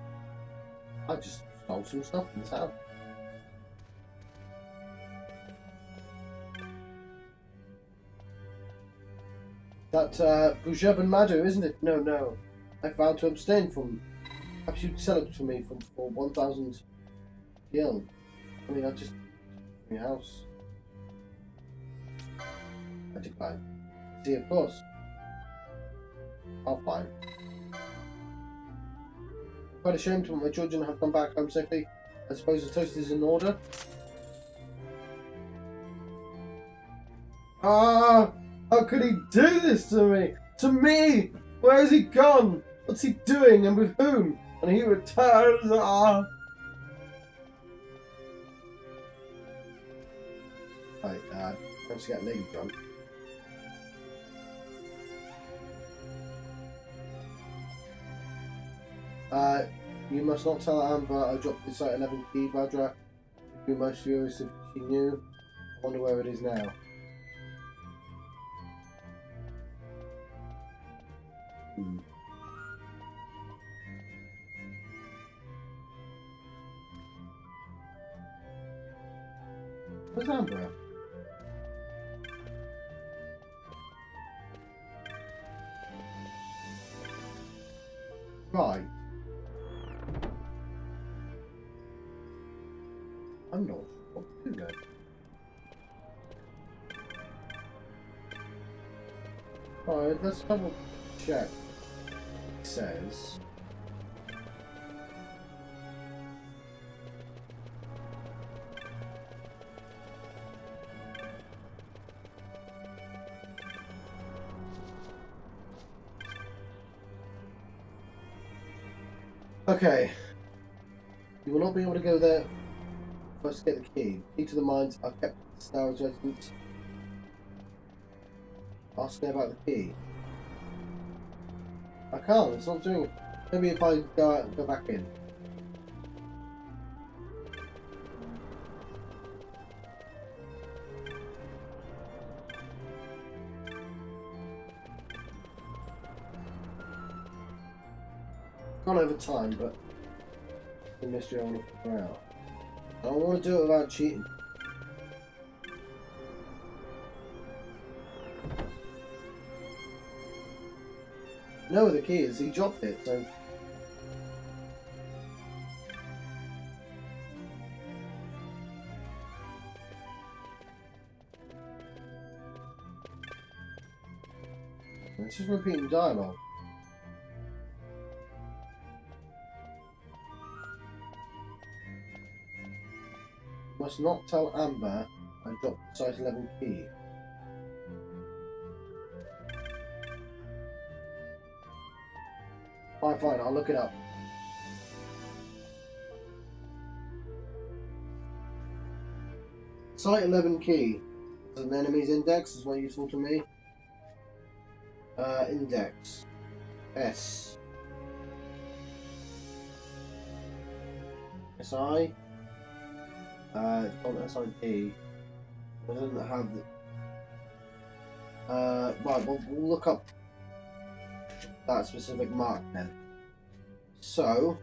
I just stole some stuff from the town. That Bujeb and Madhu, isn't it? No. I vowed to abstain from. Perhaps you'd sell it for me for 1,000 gil. I mean, I'll just from your house. I decline. See, of course. I'll fine. Quite ashamed when my children have come back home safely. I suppose the toast is in order. Ah! How could he do this to me? To me! Where has he gone? What's he doing and with whom? And he returns. Ah! Right, let's get Lady drunk. You must not tell Amber I dropped the Site 11 key, Badra. She'd be most furious if she knew. I wonder where it is now. Where's Amber? Right. I'm not sure what to do then. Alright, let's double check. It says. Okay. You will not be able to go there. First, get the key. Key to the mines. I've kept the Star's residence. Ask her about the key. I can't. It's not doing it. Maybe if I go out and go back in. Gone over time, but the mystery I want to figure out. I don't want to do it without cheating. No, the key is he dropped it, so. It's just repeating dialogue. Must not tell Amber I dropped the Site 11 key. Fine, I'll look it up. Site 11 key. As an enemy's index is one useful to me. Index. S. SI. It's on SID. It doesn't have the... right, we'll look up that specific mark then. So...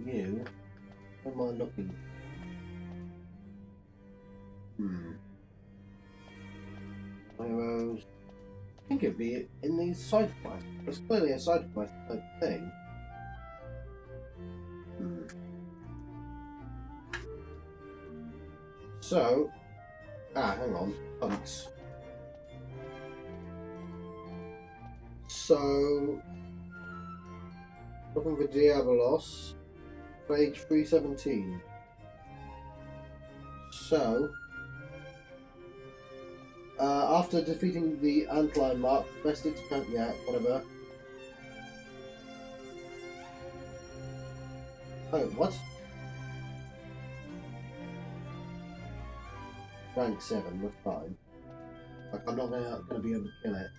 you... Where am I looking? Arrows. I think it'd be in these side quests. It's clearly a side quest type thing. So, hang on, hunts. So, looking for Diabolos, page 317. So, after defeating the antlion mark, best expand, yeah, whatever. Oh, what? Rank 7, we're fine. Like, I'm not going to be able to kill it.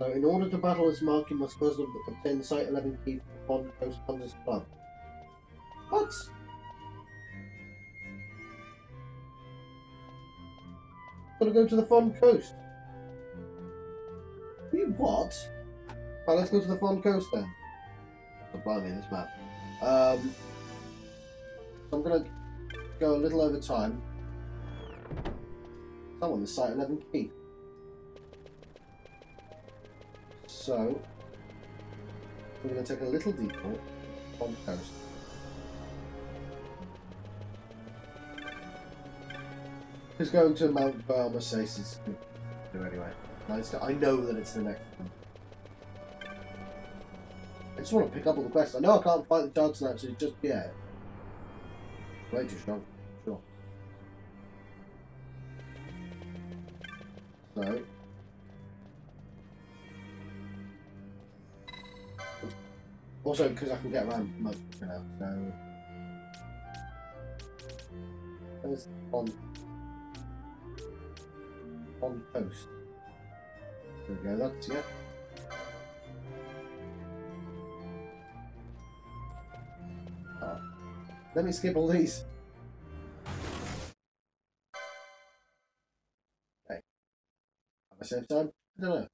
So, in order to battle this mark, you must first obtain the Site 11 key from the Fond Coast Hunters Club. What? Gotta go to the Fond Coast. You what? Right, let's go to the Fond Coast then. Oh, blimey, this map. So I'm gonna go a little over time. I want the Site 11 key. So, we're going to take a little detour on the coast. Who's going to Mount Barmasace is going to do anyway. I know that it's the next one. I just want to pick up all the quests. I know I can't fight the Dark Snatchers just yet. Way too strong. Sure. So, also because I can get around most of it now, so there's on coast. There we go, that's it. Let me skip all these. Okay. Have I saved time? I don't know.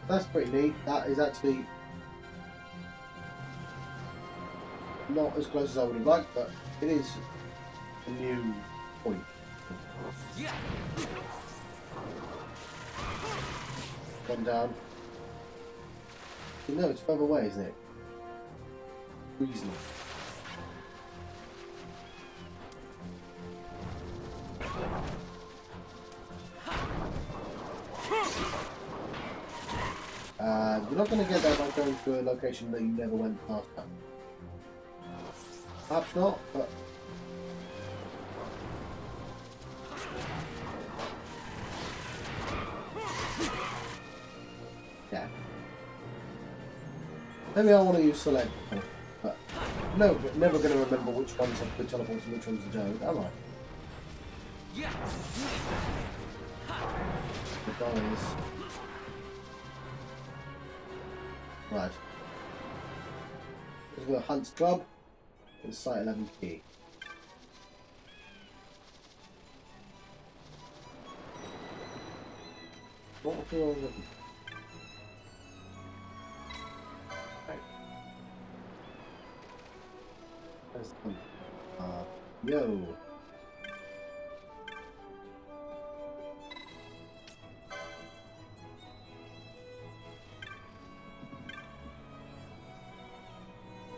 That's pretty neat. That is actually not as close as I would have liked, but it is a new point. Gone down. You know, it's further away, isn't it? Reasonable. You're not going to get that by going to a location that you never went last time. Perhaps not, but... yeah. Maybe I want to use select, but no, never going to remember which ones have good teleports and which ones don't, am I? The guys. Right. Let's go to Hunt's Club and Site 11 key. What do I look at? Yo.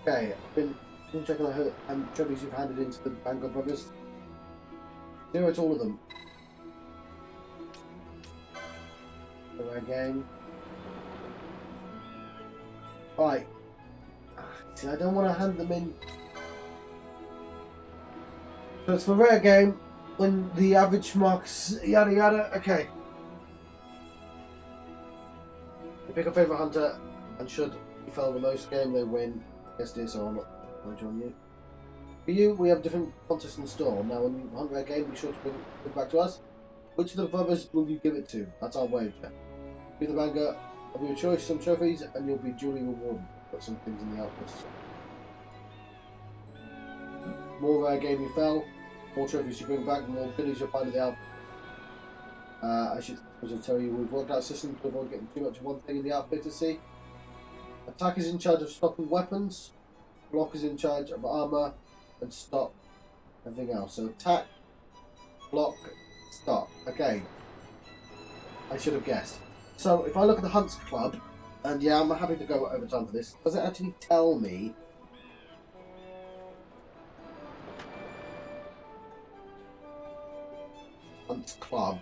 Okay, I've been checking the trophies you've handed into the Vanguard brothers. 0 to all of them. Go again. Right. See, I don't want to hand them in. So it's for rare game, when the average marks yada yada. Okay. You pick a favourite hunter, and should you fail the most game, they win. Yes, dear, so I'm not join you. For you, we have different contests in store. Now, when you hunt rare game, be sure to bring it back to us. Which of the brothers will you give it to? That's our wager. Be the manga of your choice, some trophies, and you'll be duly rewarded. Put some things in the outfit. More rare game you fell, more trophies you bring back, more goodies you'll find in the outfit. I should tell you, we've worked out a system to avoid getting too much of one thing in the outfit to see. Attack is in charge of stocking weapons, block is in charge of armor, and stock everything else. So attack, block, stock. Okay. I should have guessed. So if I look at the Hunts Club, and yeah, I'm happy to go over time for this, does it actually tell me Hunts Club?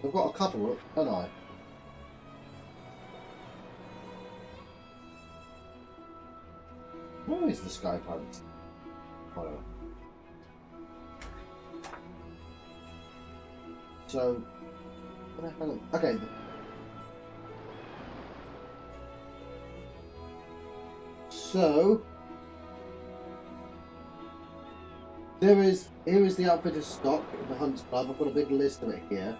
I've got a couple, don't I? Where is the Sky Pirate? Whatever. So, okay. So, here is the outfitter's stock in the Hunts Club. I've got a big list of it here.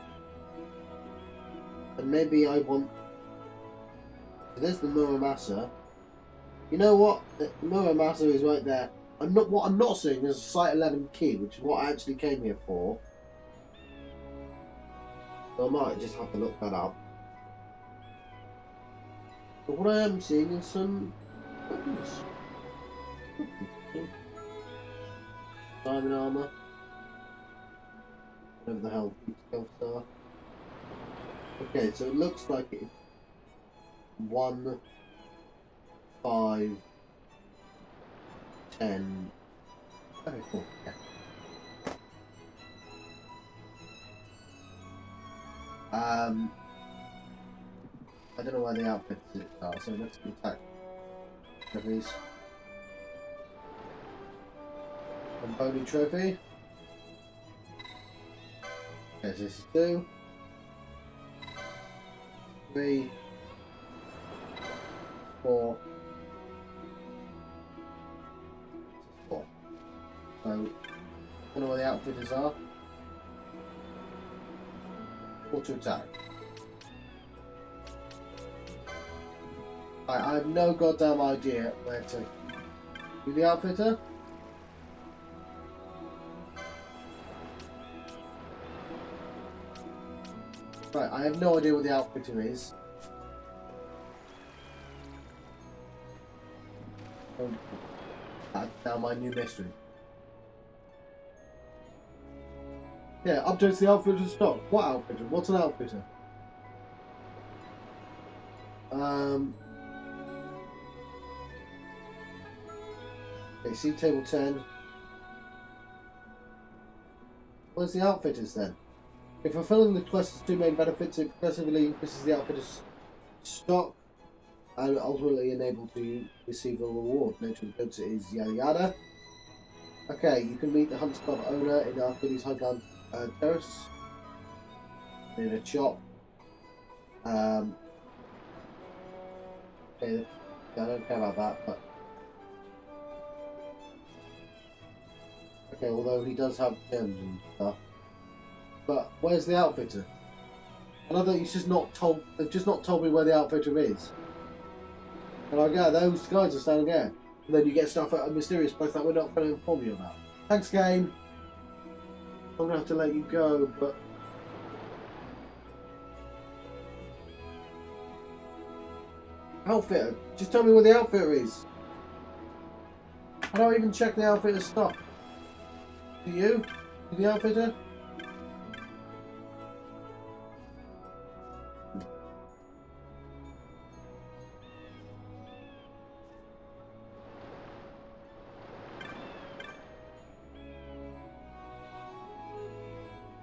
And maybe I want... So there's the Muramasa. You know what? The Muramasa is right there. What I'm not seeing is a Site 11 key, which is what I actually came here for. So I might just have to look that up. But what I am seeing is some weapons. Diamond armor. Whatever the hell elves are. Okay, so it looks like it's 1, 5, 10. Okay, cool. Yeah. I don't know where the outfits are, so let's attack trophies. And bony trophy. Okay, so this is 2, 3, 4. 4. So, I don't know where the outfitters are. 4 to attack. I have no goddamn idea where to do the outfitter. Right, I have no idea what the outfitter is. That's now my new mystery. Yeah, updates the outfitter stock. What outfitter? What's an outfitter? Okay, see table 10. Where's the outfitters then? If fulfilling the quest's 2 main benefits, it progressively increases the outfitter's stock and ultimately enable to receive a reward. Nature of the goods is yada yada. Okay, you can meet the Hunts Club owner in Arcadi's Highground Terrace. In a shop. Okay, I don't care about that, but okay, although he does have gems and stuff. But where's the outfitter? I know that he's just not told. They've just not told me where the outfitter is. And I go, those guys are standing there. And then you get stuff at a mysterious place that we're not going to inform you about. Thanks, game. I'm gonna have to let you go, but outfitter. Just tell me where the outfitter is. I don't even check the outfitter's stock. Do you? The outfitter?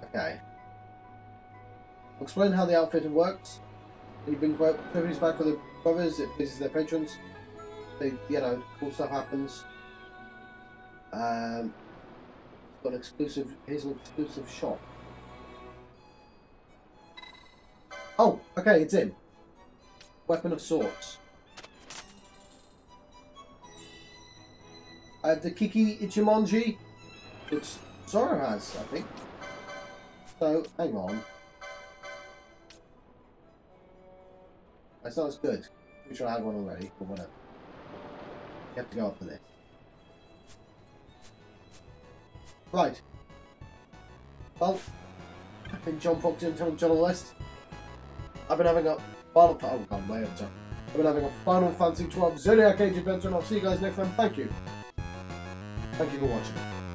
Okay. I'll explain how the outfitter works. You bring trophies back for the brothers, it pleases their patrons. They, you know, cool stuff happens. Got an exclusive, here's an exclusive shop. Oh, okay, it's in. Weapon of sorts. The Kiki Ichimonji, which Zoro has, I think. So, hang on. That's not as good. I'm sure I had one already, but whatever. You have to go up for this. Right. Well, I've been John Fox and John West. I've been having a final... Oh, God, way over time. I've been having a Final Fantasy XII Zodiac Age adventure, and I'll see you guys next time. Thank you. Thank you for watching.